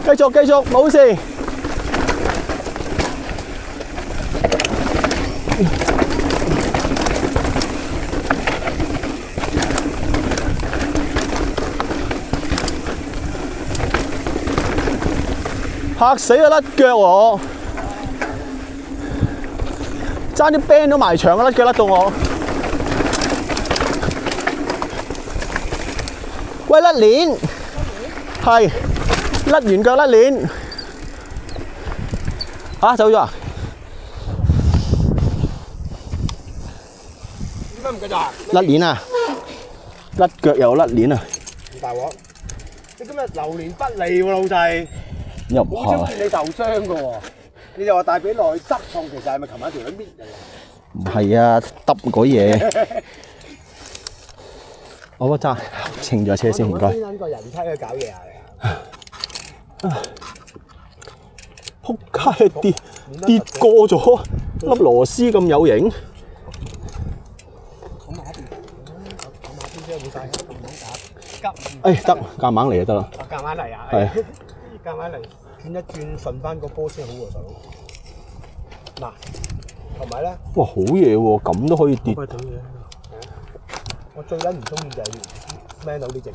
喂，繼續，冇事。嚇死啊！甩腳我，爭啲 band 都埋牆啊！甩腳甩到我。喂，甩鏈，係甩完腳甩鏈。嚇走咗啊？點解唔繼續啊？甩鏈啊！甩腳又甩鏈啊！咁大鑊！你今日流年不利喎，老細。又唔好少係，見你受傷㗎喎。你又話大髀內側痛，其實係咪琴晚條女搣嚟㗎？唔係啊，揼嗰嘢。我揸停咗車先，唔該。邊撚個人梯去搞嘢啊？仆街跌過咗粒螺絲咁有型。咁馬邊先冇晒，急。誒得，夾硬嚟就得啦。夾硬嚟啊！係。夾硬嚟，轉一轉順翻個波先好喎，細佬。嗱，同埋咧，哇，好嘢喎，咁都可以跌。我最撚唔中意就係 man 到呢隻嘢，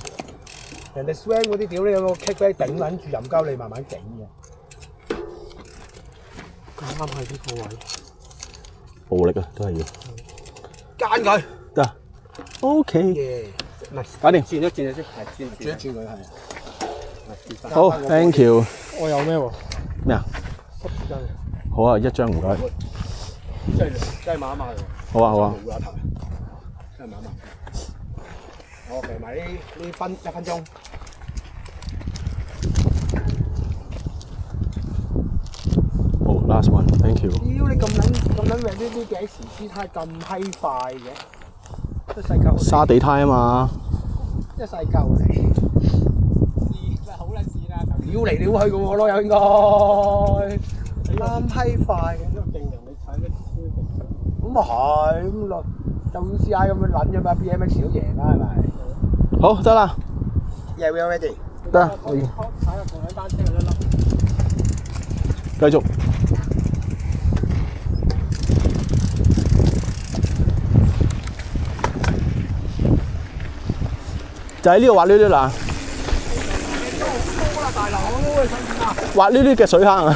人哋 swing 嗰啲屌你有個 kick 俾頂撚住，任鳩你慢慢整嘅。咁啱喺呢個位，暴力啊，都係要。奸佢得。OK。唔係，搞掂。轉一轉先，係轉一轉佢係。好 ，thank you。我有咩喎？咩啊？好啊，一張唔該。真係麻麻喎。好啊，好啊。真係麻麻。我肥埋呢1分鐘。好 ，last one，thank you。屌你咁撚呢啲幾時姿態咁閪快嘅？一細嚿。沙地胎啊嘛。一細嚿嚟。好撚線啊！撩嚟撩去嘅喎咯，又應該。咁閪快嘅。呢個勁人你踩得超勁。咁啊係，咁落就 UCI 咁樣撚啫嘛 ，BMX 都贏啦係咪？好，得啦。Yeah, we are ready。得。踩下共享單車嗰一粒。繼續。就喺呢度滑溜溜啦。滑溜溜嘅水坑啊！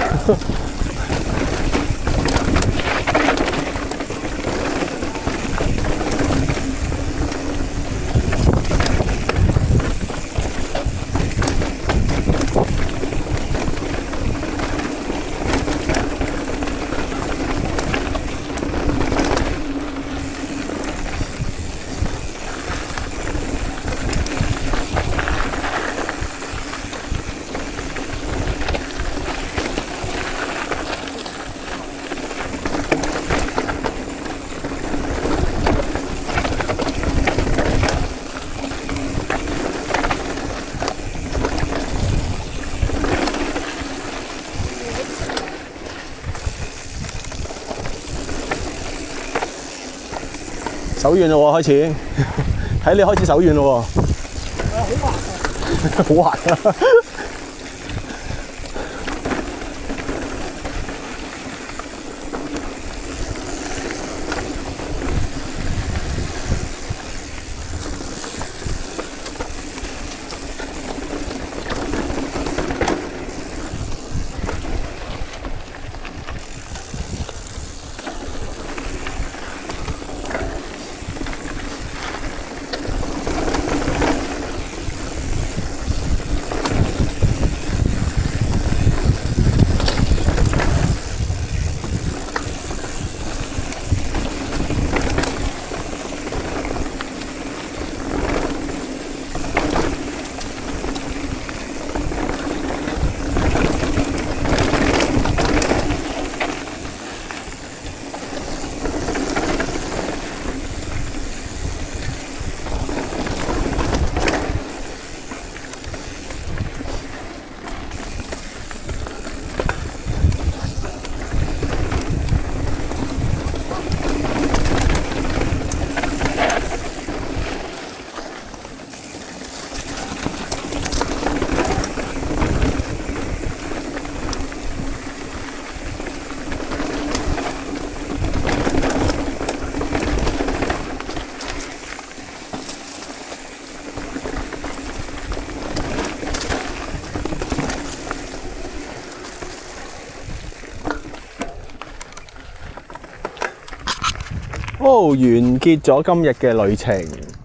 手軟咯喎，開始睇你開始手軟咯喎，好滑啊！完結咗今日嘅旅程。